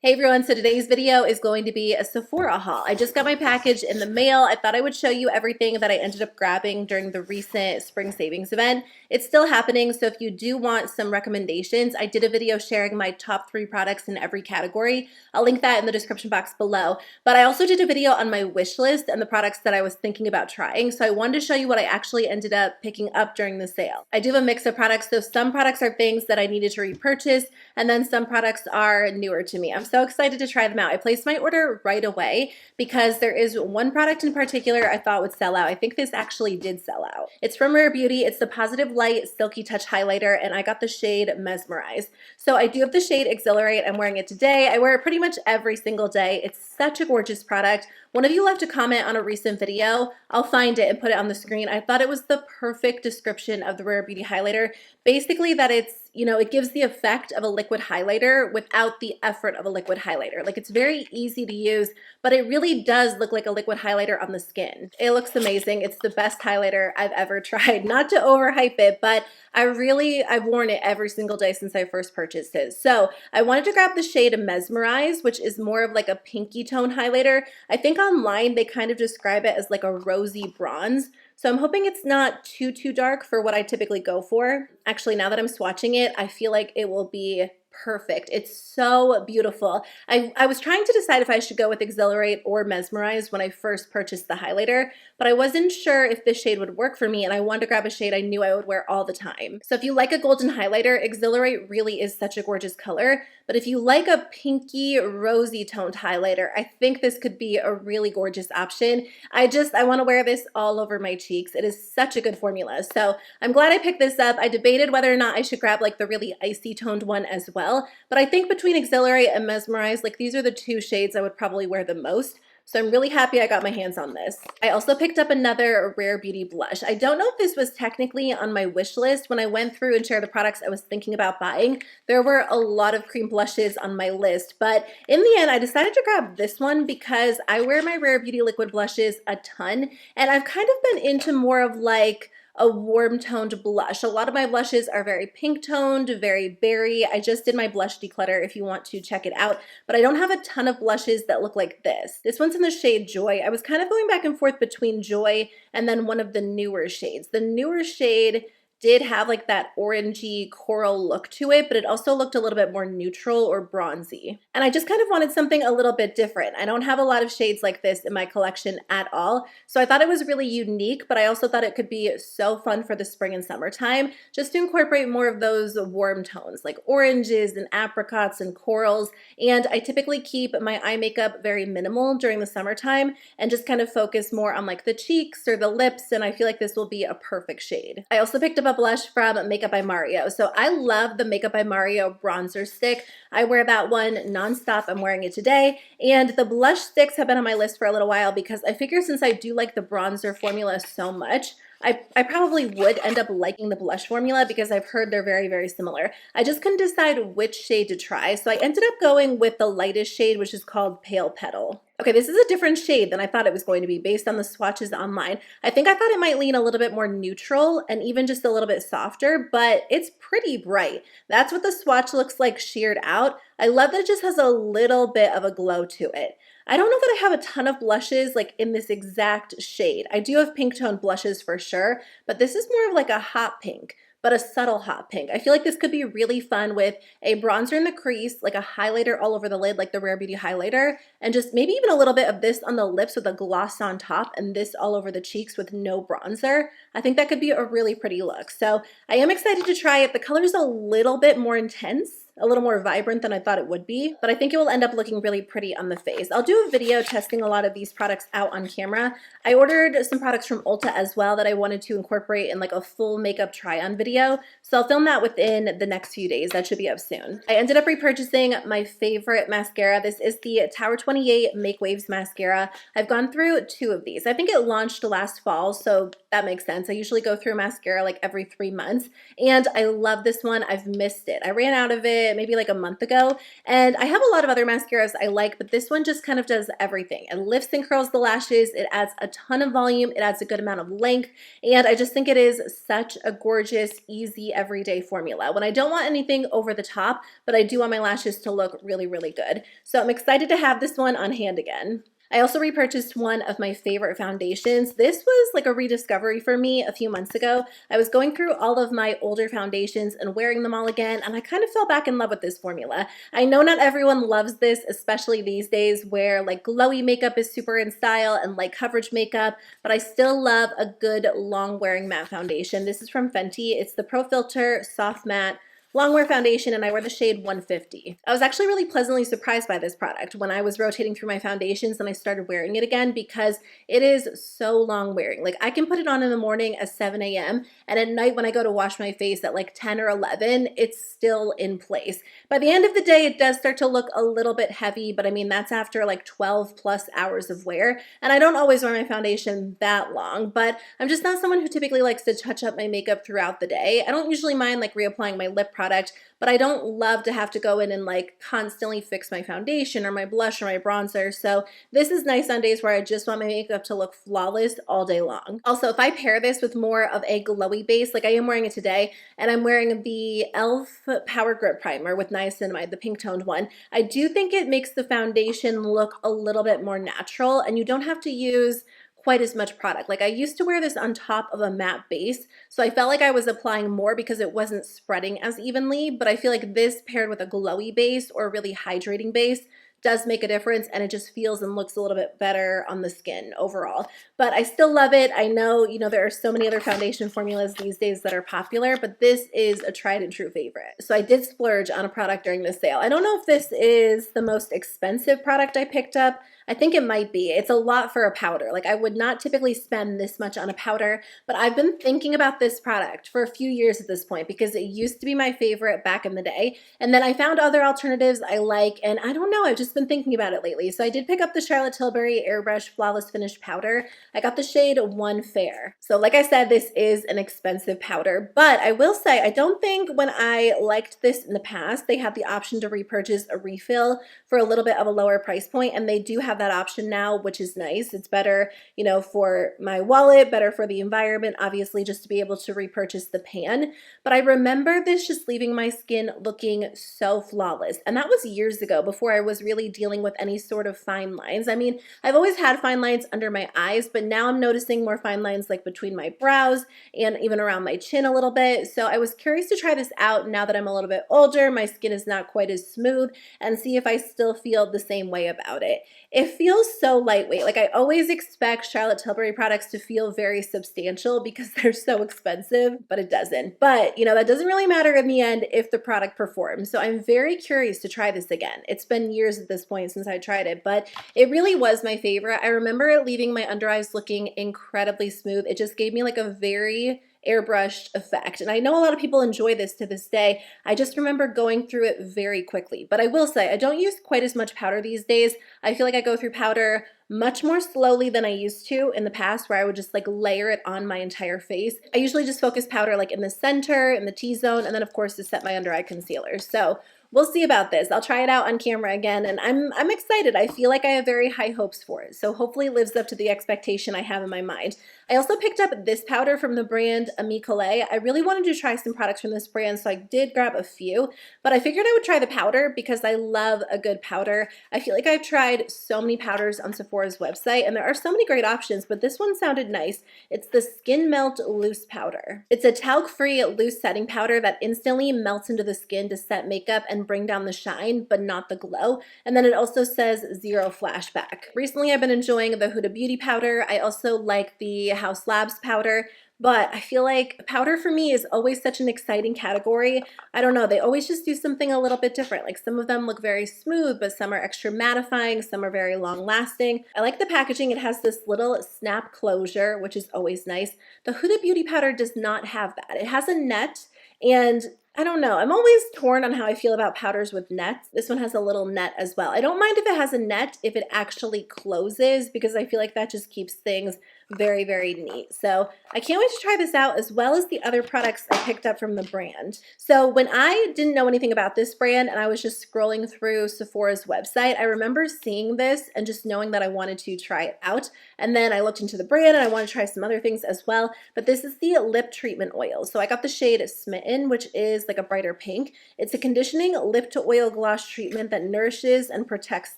Hey everyone, so today's video is going to be a Sephora haul. I just got my package in the mail. I thought I would show you everything that I ended up grabbing during the recent spring savings event. It's still happening, so if you do want some recommendations, I did a video sharing my top 3 products in every category. I'll link that in the description box below. But I also did a video on my wish list and the products that I was thinking about trying, so I wanted to show you what I actually ended up picking up during the sale. I do have a mix of products, so some products are things that I needed to repurchase, and then some products are newer to me. I'm so excited to try them out. I placed my order right away because there is one product in particular I thought would sell out. I think this actually did sell out. It's from Rare Beauty. It's the Positive Light Silky Touch Highlighter, and I got the shade Mesmerize. So I do have the shade Exhilarate. I'm wearing it today. I wear it pretty much every single day. It's such a gorgeous product. One of you left a comment on a recent video. I'll find it and put it on the screen. I thought it was the perfect description of the Rare Beauty highlighter. Basically that it's, it gives the effect of a liquid highlighter without the effort of a liquid highlighter. Like, it's very easy to use, but it really does look like a liquid highlighter on the skin. It looks amazing. It's the best highlighter I've ever tried. Not to overhype it, but I've worn it every single day since I first purchased it. So I wanted to grab the shade Mesmerize, which is more of like a pinky tone highlighter. I think online they kind of describe it as like a rosy bronze. So I'm hoping it's not too dark for what I typically go for. Actually, now that I'm swatching it, I feel like it will be perfect. It's so beautiful. I was trying to decide if I should go with Exhilarate or Mesmerize when I first purchased the highlighter, but I wasn't sure if this shade would work for me, and I wanted to grab a shade I knew I would wear all the time. So if you like a golden highlighter, Exhilarate really is such a gorgeous color, but if you like a pinky, rosy toned highlighter, I think this could be a really gorgeous option. I want to wear this all over my cheeks. It is such a good formula. So I'm glad I picked this up. I debated whether or not I should grab like the really icy toned one as well, but I think between Exhilarate and Mesmerize, like, these are the 2 shades I would probably wear the most. So I'm really happy I got my hands on this. I also picked up another Rare Beauty blush. I don't know if this was technically on my wish list. When I went through and shared the products I was thinking about buying, there were a lot of cream blushes on my list, but in the end I decided to grab this one because I wear my Rare Beauty liquid blushes a ton, and I've kind of been into more of like a warm toned blush. A lot of my blushes are very pink toned, very berry. I just did my blush declutter if you want to check it out, but I don't have a ton of blushes that look like this. This one's in the shade Joy. I was kind of going back and forth between Joy and then one of the newer shades. The newer shade did have like that orangey coral look to it, but it also looked a little bit more neutral or bronzy. And I just kind of wanted something a little bit different. I don't have a lot of shades like this in my collection at all, so I thought it was really unique, but I also thought it could be so fun for the spring and summertime, just to incorporate more of those warm tones like oranges and apricots and corals. And I typically keep my eye makeup very minimal during the summertime and just kind of focus more on like the cheeks or the lips, and I feel like this will be a perfect shade. I also picked up a blush from Makeup by Mario. So I love the Makeup by Mario bronzer stick. I wear that one nonstop. I'm wearing it today. And the blush sticks have been on my list for a little while because I figure since I do like the bronzer formula so much, I probably would end up liking the blush formula because I've heard they're very, very similar. I just couldn't decide which shade to try, so I ended up going with the lightest shade, which is called Pale Petal. Okay, this is a different shade than I thought it was going to be based on the swatches online. I think I thought it might lean a little bit more neutral and even just a little bit softer, but it's pretty bright. That's what the swatch looks like sheared out. I love that it just has a little bit of a glow to it. I don't know that I have a ton of blushes like in this exact shade. I do have pink toned blushes for sure, but this is more of like a hot pink, but a subtle hot pink. I feel like this could be really fun with a bronzer in the crease, like a highlighter all over the lid, like the Rare Beauty highlighter, and just maybe even a little bit of this on the lips with a gloss on top and this all over the cheeks with no bronzer. I think that could be a really pretty look. So I am excited to try it. The color is a little bit more intense, a little more vibrant than I thought it would be, but I think it will end up looking really pretty on the face. I'll do a video testing a lot of these products out on camera. I ordered some products from Ulta as well that I wanted to incorporate in like a full makeup try-on video, so I'll film that within the next few days. That should be up soon. I ended up repurchasing my favorite mascara. This is the Tower 28 MakeWaves mascara. I've gone through 2 of these. I think it launched last fall, so that makes sense. I usually go through mascara like every 3 months, and I love this one. I've missed it. I ran out of it maybe like a month ago, and I have a lot of other mascaras I like, but this one just kind of does everything. It lifts and curls the lashes. It adds a ton of volume. It adds a good amount of length, and I just think it is such a gorgeous, easy, everyday formula. When I don't want anything over the top, but I do want my lashes to look really, really good. So I'm excited to have this one on hand again. I also repurchased one of my favorite foundations. This was like a rediscovery for me a few months ago. I was going through all of my older foundations and wearing them all again, and I kind of fell back in love with this formula. I know not everyone loves this, especially these days where like glowy makeup is super in style and light coverage makeup, but I still love a good long wearing matte foundation. This is from Fenty. It's the Pro Filt'r Soft Matte Longwear Foundation, and I wear the shade 150. I was actually really pleasantly surprised by this product when I was rotating through my foundations and I started wearing it again, because it is so long wearing. Like, I can put it on in the morning at 7 a.m. and at night when I go to wash my face at like 10 or 11, it's still in place. By the end of the day, it does start to look a little bit heavy, but I mean, that's after like 12 plus hours of wear. And I don't always wear my foundation that long, but I'm just not someone who typically likes to touch up my makeup throughout the day. I don't usually mind like reapplying my lip product, but I don't love to have to go in and like constantly fix my foundation or my blush or my bronzer. So this is nice on days where I just want my makeup to look flawless all day long. Also, if I pair this with more of a glowy base, like I am wearing it today, and I'm wearing the e.l.f. Power Grip Primer with niacinamide, the pink toned one, I do think it makes the foundation look a little bit more natural, and you don't have to use quite as much product. Like, I used to wear this on top of a matte base, so I felt like I was applying more because it wasn't spreading as evenly, but I feel like this paired with a glowy base or a really hydrating base does make a difference, and it just feels and looks a little bit better on the skin overall. But I still love it. I know, you know, there are so many other foundation formulas these days that are popular, but this is a tried and true favorite. So I did splurge on a product during this sale. I don't know if this is the most expensive product I picked up. I think it might be. It's a lot for a powder. Like, I would not typically spend this much on a powder, but I've been thinking about this product for a few years at this point because it used to be my favorite back in the day. And then I found other alternatives I like, and I don't know, I've just been thinking about it lately. So I did pick up the Charlotte Tilbury Airbrush Flawless Finish Powder. I got the shade 1 Fair. So like I said, this is an expensive powder, but I will say, I don't think when I liked this in the past, they had the option to repurchase a refill for a little bit of a lower price point, and they do have that option now, which is nice. It's better, you know, for my wallet, better for the environment, obviously, just to be able to repurchase the pan. But I remember this just leaving my skin looking so flawless, and that was years ago, before I was really dealing with any sort of fine lines. I mean, I've always had fine lines under my eyes, but now I'm noticing more fine lines like between my brows and even around my chin a little bit. So I was curious to try this out now that I'm a little bit older, my skin is not quite as smooth, and see if I still feel the same way about it. It feels so lightweight. Like, I always expect Charlotte Tilbury products to feel very substantial because they're so expensive, but it doesn't. But, you know, that doesn't really matter in the end if the product performs. So I'm very curious to try this again. It's been years at this point since I tried it, but it really was my favorite. I remember it leaving my under eyes looking incredibly smooth. It just gave me like a very airbrushed effect. And I know a lot of people enjoy this to this day. I just remember going through it very quickly. But I will say, I don't use quite as much powder these days. I feel like I go through powder much more slowly than I used to in the past, where I would just like layer it on my entire face. I usually just focus powder like in the center, in the T-zone, and then of course to set my under eye concealer. So we'll see about this. I'll try it out on camera again, and I'm excited. I feel like I have very high hopes for it. So hopefully it lives up to the expectation I have in my mind. I also picked up this powder from the brand Ami Colé. I really wanted to try some products from this brand, so I did grab a few, but I figured I would try the powder because I love a good powder. I feel like I've tried so many powders on Sephora's website, and there are so many great options, but this one sounded nice. It's the Skin Melt Loose Powder. It's a talc-free loose setting powder that instantly melts into the skin to set makeup and bring down the shine, but not the glow. And then it also says 0 flashback. Recently, I've been enjoying the Huda Beauty powder. I also like the House Labs powder, but I feel like powder for me is always such an exciting category. I don't know, they always just do something a little bit different. Like, some of them look very smooth, but some are extra mattifying, some are very long lasting. I like the packaging. It has this little snap closure, which is always nice. The Huda Beauty powder does not have that. It has a net, and I don't know, I'm always torn on how I feel about powders with nets. This one has a little net as well. I don't mind if it has a net if it actually closes, because I feel like that just keeps things Very, very neat. So I can't wait to try this out, as well as the other products I picked up from the brand. So when I didn't know anything about this brand and I was just scrolling through Sephora's website, I remember seeing this and just knowing that I wanted to try it out. And then I looked into the brand and I want to try some other things as well. But this is the lip treatment oil. So I got the shade Smitten, which is like a brighter pink. It's a conditioning lip to oil gloss treatment that nourishes and protects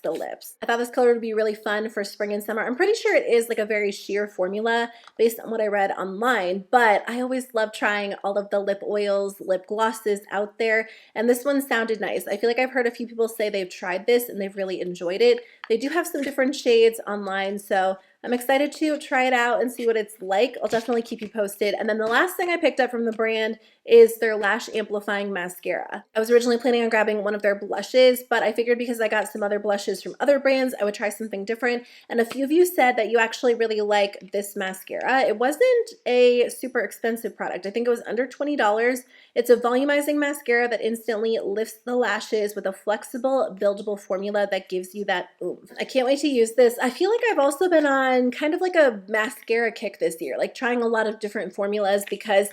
the lips. I thought this color would be really fun for spring and summer. I'm pretty sure it is like a very sheer formula based on what I read online, but I always love trying all of the lip oils, lip glosses out there, and this one sounded nice. I feel like I've heard a few people say they've tried this and they've really enjoyed it. They do have some different shades online, so I'm excited to try it out and see what it's like. I'll definitely keep you posted. And then the last thing I picked up from the brand is their Lash-Amplifying Mascara. I was originally planning on grabbing one of their blushes, but I figured because I got some other blushes from other brands, I would try something different. And a few of you said that you actually really like this mascara. It wasn't a super expensive product. I think it was under $20. It's a volumizing mascara that instantly lifts the lashes with a flexible, buildable formula that gives you that oomph. I can't wait to use this. I feel like I've also been on kind of like a mascara kick this year, like trying a lot of different formulas, because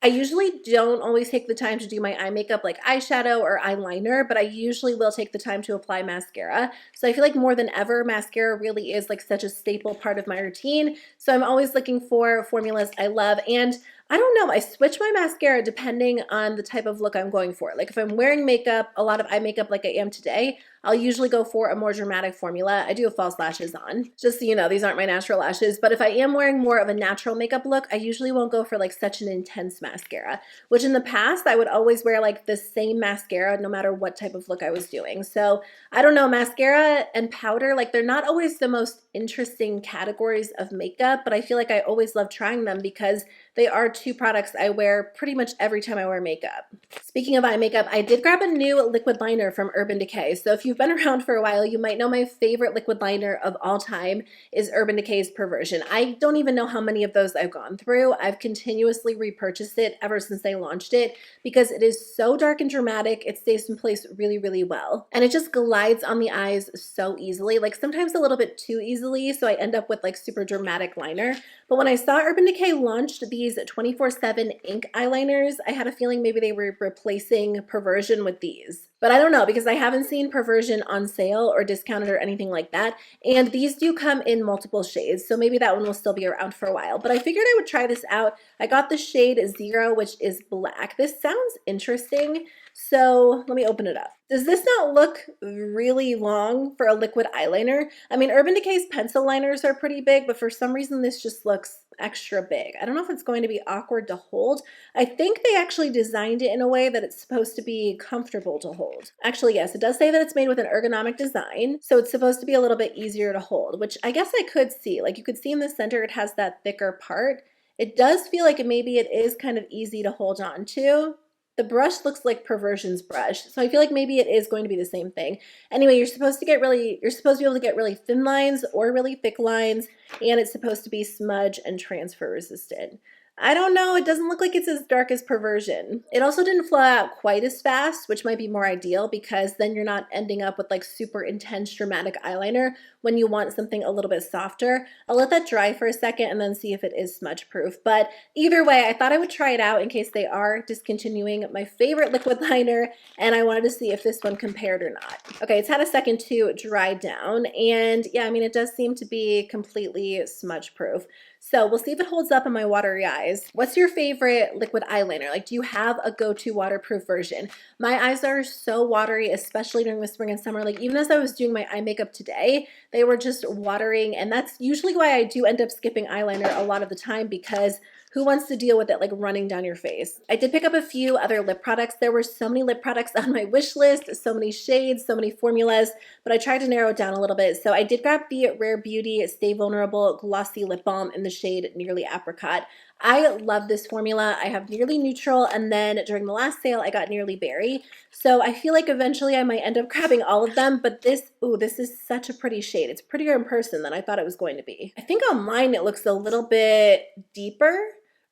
I usually don't always take the time to do my eye makeup like eyeshadow or eyeliner, but I usually will take the time to apply mascara. So I feel like more than ever, mascara really is like such a staple part of my routine. So I'm always looking for formulas I love. And I don't know, I switch my mascara depending on the type of look I'm going for. Like if I'm wearing makeup, a lot of eye makeup like I am today, I'll usually go for a more dramatic formula. I do have false lashes on, just so you know, these aren't my natural lashes. But if I am wearing more of a natural makeup look, I usually won't go for like such an intense mascara, which in the past, I would always wear like the same mascara no matter what type of look I was doing. So I don't know, mascara and powder, like they're not always the most interesting categories of makeup, but I feel like I always love trying them because they are two products I wear pretty much every time I wear makeup. Speaking of eye makeup, I did grab a new liquid liner from Urban Decay. So if you've been around for a while, you might know my favorite liquid liner of all time is Urban Decay's Perversion. I don't even know how many of those I've gone through. I've continuously repurchased it ever since they launched it because it is so dark and dramatic. It stays in place really, really well. And it just glides on the eyes so easily, like sometimes a little bit too easily, so I end up with like super dramatic liner. But when I saw Urban Decay launched these 24/7 ink eyeliners, I had a feeling maybe they were replacing Perversion with these. But I don't know, because I haven't seen Perversion on sale or discounted or anything like that. And these do come in multiple shades, so maybe that one will still be around for a while. But I figured I would try this out. I got the shade 0, which is black. This sounds interesting. So let me open it up. Does this not look really long for a liquid eyeliner? I mean, Urban Decay's pencil liners are pretty big, but for some reason this just looks extra big. I don't know if it's going to be awkward to hold. I think they actually designed it in a way that it's supposed to be comfortable to hold. Actually, yes, it does say that it's made with an ergonomic design, so it's supposed to be a little bit easier to hold, which I guess I could see. Like you could see in the center it has that thicker part. It does feel like maybe it is kind of easy to hold on to. The brush looks like Perversion's brush, so I feel like maybe it is going to be the same thing. Anyway, you're supposed to be able to get really thin lines or really thick lines, and it's supposed to be smudge and transfer resistant. I don't know, it doesn't look like it's as dark as Perversion. It also didn't flow out quite as fast, which might be more ideal because then you're not ending up with like super intense dramatic eyeliner when you want something a little bit softer. I'll let that dry for a second and then see if it is smudge proof. But either way, I thought I would try it out in case they are discontinuing my favorite liquid liner, and I wanted to see if this one compared or not. Okay, it's had a second to dry down, and yeah, I mean, it does seem to be completely smudge proof. So we'll see if it holds up in my watery eyes. What's your favorite liquid eyeliner? Like, do you have a go-to waterproof version? My eyes are so watery, especially during the spring and summer. Like, even as I was doing my eye makeup today, they were just watering, and that's usually why I do end up skipping eyeliner a lot of the time, because who wants to deal with it like running down your face? I did pick up a few other lip products. There were so many lip products on my wish list, so many shades, so many formulas, but I tried to narrow it down a little bit. So I did grab the Rare Beauty Stay Vulnerable Glossy Lip Balm in the shade Nearly Apricot. I love this formula. I have Nearly Neutral, and then during the last sale, I got Nearly Berry. So I feel like eventually I might end up grabbing all of them, but this is such a pretty shade. It's prettier in person than I thought it was going to be. I think online it looks a little bit deeper,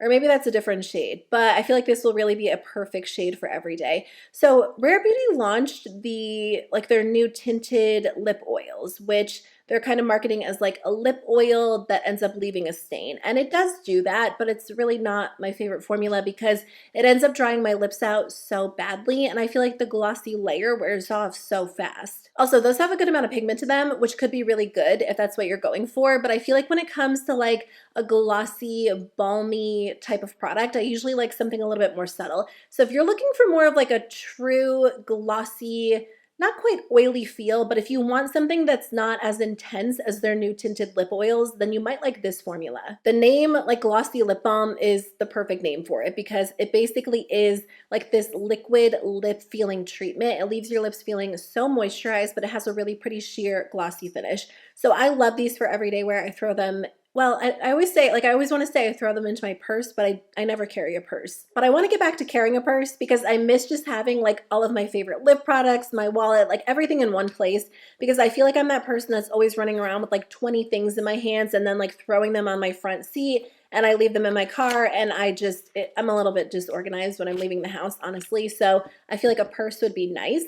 or maybe that's a different shade, but I feel like this will really be a perfect shade for every day. So Rare Beauty launched their new tinted lip oils. oils, which they're kind of marketing as like a lip oil that ends up leaving a stain. And it does do that, but it's really not my favorite formula because it ends up drying my lips out so badly, and I feel like the glossy layer wears off so fast. Also, those have a good amount of pigment to them, which could be really good if that's what you're going for, but I feel like when it comes to like a glossy, balmy type of product, I usually like something a little bit more subtle. So if you're looking for more of like a true glossy, not quite oily feel, but if you want something that's not as intense as their new tinted lip oils, then you might like this formula. The name, like Glossy Lip Balm, is the perfect name for it because it basically is like this liquid lip feeling treatment. It leaves your lips feeling so moisturized, but it has a really pretty sheer glossy finish. So I love these for everyday wear. I throw them, well, I always say, like I always want to say I throw them into my purse, but I never carry a purse. But I want to get back to carrying a purse because I miss just having like all of my favorite lip products, my wallet, like everything in one place, because I feel like I'm that person that's always running around with like 20 things in my hands and then like throwing them on my front seat, and I leave them in my car, and I'm a little bit disorganized when I'm leaving the house, honestly, so I feel like a purse would be nice.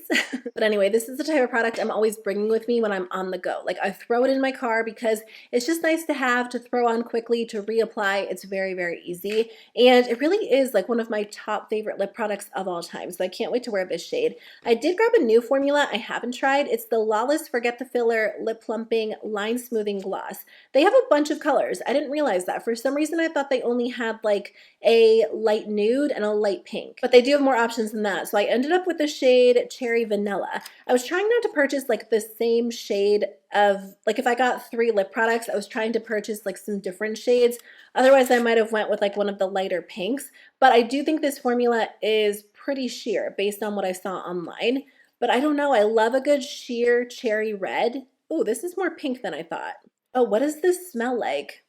But anyway, this is the type of product I'm always bringing with me when I'm on the go. Like I throw it in my car because it's just nice to have, to throw on quickly, to reapply. It's very, very easy, and it really is like one of my top favorite lip products of all time, so I can't wait to wear this shade. I did grab a new formula I haven't tried. It's the Lawless Forget the Filler Lip Plumping Line Smoothing Gloss. They have a bunch of colors. I didn't realize that. For some reason, I thought they only had like a light nude and a light pink, but they do have more options than that. So I ended up with the shade Cherry Vanilla. I was trying not to purchase like the same shade of, like if I got 3 lip products, I was trying to purchase like some different shades. Otherwise, I might have went with like one of the lighter pinks, but I do think this formula is pretty sheer based on what I saw online. But I don't know, I love a good sheer cherry red. Oh, this is more pink than I thought. Oh, what does this smell like?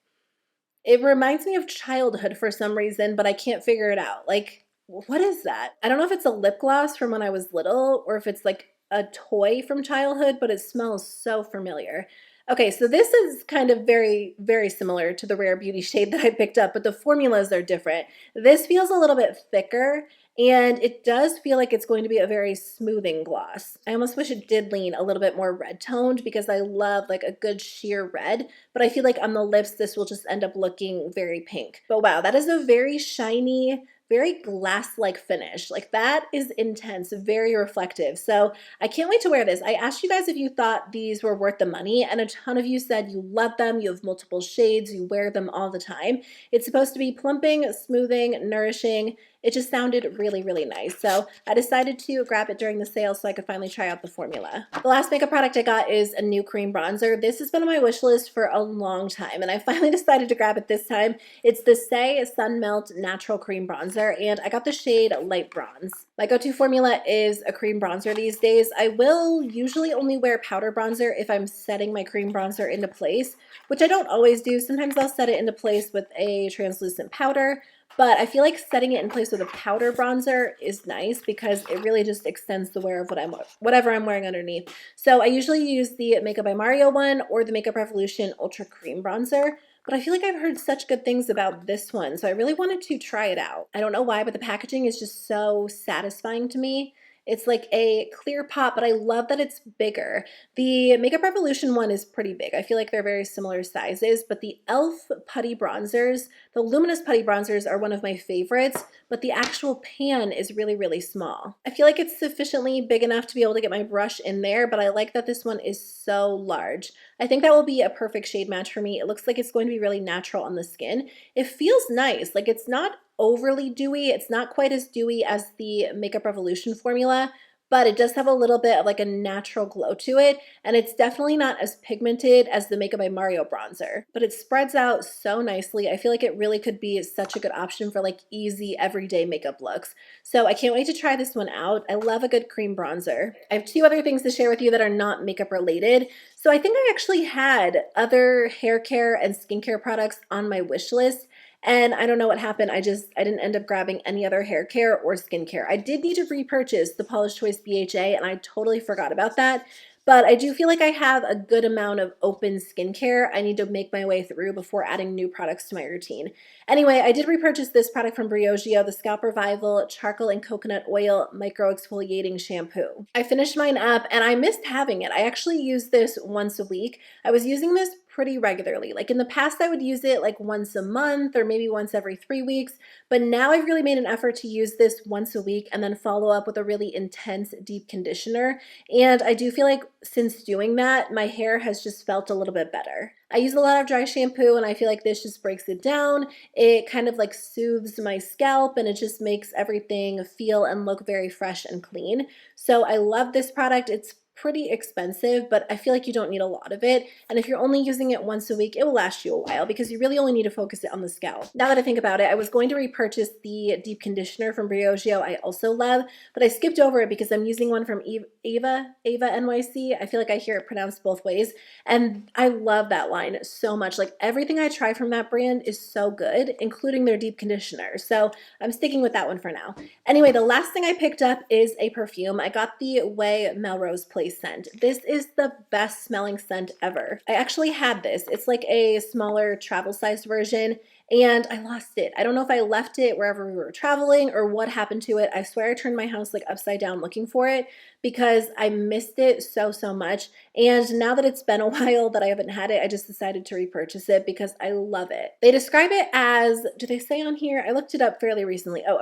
It reminds me of childhood for some reason, but I can't figure it out. Like, what is that? I don't know if it's a lip gloss from when I was little or if it's like a toy from childhood, but it smells so familiar. Okay, so this is kind of very, very similar to the Rare Beauty shade that I picked up, but the formulas are different. This feels a little bit thicker, and it does feel like it's going to be a very smoothing gloss. I almost wish it did lean a little bit more red toned because I love like a good sheer red, but I feel like on the lips this will just end up looking very pink. But wow, that is a very shiny, very glass-like finish. Like that is intense, very reflective. So I can't wait to wear this. I asked you guys if you thought these were worth the money, and a ton of you said you love them, you have multiple shades, you wear them all the time. It's supposed to be plumping, smoothing, nourishing. It just sounded really, really nice. So I decided to grab it during the sale so I could finally try out the formula. The last makeup product I got is a new cream bronzer. This has been on my wish list for a long time, and I finally decided to grab it this time. It's the Saie Sun Melt Natural Cream Bronzer, and I got the shade Light Bronze. My go-to formula is a cream bronzer these days. I will usually only wear powder bronzer if I'm setting my cream bronzer into place, which I don't always do. Sometimes I'll set it into place with a translucent powder, but I feel like setting it in place with a powder bronzer is nice because it really just extends the wear of whatever I'm wearing underneath. So I usually use the Makeup by Mario one or the Makeup Revolution Ultra Cream Bronzer, but I feel like I've heard such good things about this one, so I really wanted to try it out. I don't know why, but the packaging is just so satisfying to me. It's like a clear pot, but I love that it's bigger. The Makeup Revolution one is pretty big. I feel like they're very similar sizes, but the e.l.f. putty bronzers, the luminous putty bronzers are one of my favorites, but the actual pan is really, really small. I feel like it's sufficiently big enough to be able to get my brush in there, but I like that this one is so large. I think that will be a perfect shade match for me. It looks like it's going to be really natural on the skin. It feels nice. Like it's not overly dewy. It's not quite as dewy as the Makeup Revolution formula, but it does have a little bit of like a natural glow to it, and it's definitely not as pigmented as the Makeup by Mario bronzer, but it spreads out so nicely. I feel like it really could be such a good option for like easy everyday makeup looks. So I can't wait to try this one out. I love a good cream bronzer. I have 2 other things to share with you that are not makeup related. So I think I actually had other hair care and skincare products on my wish list, and I don't know what happened. I didn't end up grabbing any other hair care or skincare. I did need to repurchase the Polish Choice BHA, and I totally forgot about that. but I do feel like I have a good amount of open skincare I need to make my way through before adding new products to my routine. Anyway, I did repurchase this product from Briogeo, the Scalp Revival Charcoal and Coconut Oil Micro-exfoliating Shampoo. I finished mine up and I missed having it. I actually use this once a week. I was using this pretty regularly. Like in the past, I would use it like once a month or maybe once every 3 weeks, but now I've really made an effort to use this once a week and then follow up with a really intense deep conditioner. And I do feel like since doing that, my hair has just felt a little bit better. I use a lot of dry shampoo and I feel like this just breaks it down. It kind of like soothes my scalp and it just makes everything feel and look very fresh and clean. So I love this product. It's pretty expensive, but I feel like you don't need a lot of it. And if you're only using it once a week, it will last you a while because you really only need to focus it on the scalp. Now that I think about it, I was going to repurchase the deep conditioner from Briogeo I also love, but I skipped over it because I'm using one from Eva NYC. I feel like I hear it pronounced both ways. And I love that line so much. Like everything I try from that brand is so good, including their deep conditioner. So I'm sticking with that one for now. Anyway, the last thing I picked up is a perfume. I got the Ouai Melrose Place scent. This is the best smelling scent ever. I actually had this. It's like a smaller travel sized version and I lost it. I don't know if I left it wherever we were traveling or what happened to it. I swear I turned my house like upside down looking for it because I missed it so much. And now that it's been a while that I haven't had it, I just decided to repurchase it because I love it. They describe it as, do they say on here? I looked it up fairly recently. Oh,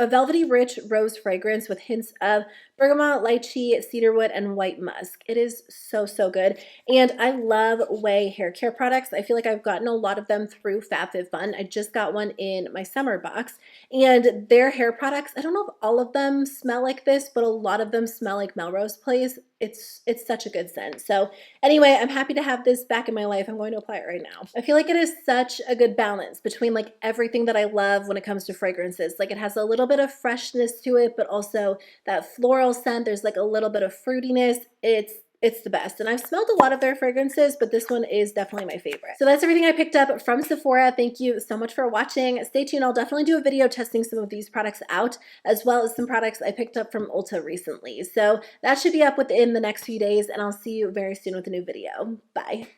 a velvety rich rose fragrance with hints of bergamot, lychee, cedarwood, and white musk. It is so good. And I love Ouai hair care products. I feel like I've gotten a lot of them through FabFitFun. I just got one in my summer box. And their hair products, I don't know if all of them smell like this, but a lot of them smell like Melrose Place. It's such a good scent. So anyway, I'm happy to have this back in my life. I'm going to apply it right now. I feel like it is such a good balance between like everything that I love when it comes to fragrances. Like it has a little bit of freshness to it, but also that floral scent. There's like a little bit of fruitiness. It's the best. And I've smelled a lot of their fragrances, but this one is definitely my favorite. So that's everything I picked up from Sephora. Thank you so much for watching. Stay tuned. I'll definitely do a video testing some of these products out, as well as some products I picked up from Ulta recently. So that should be up within the next few days, and I'll see you very soon with a new video. Bye.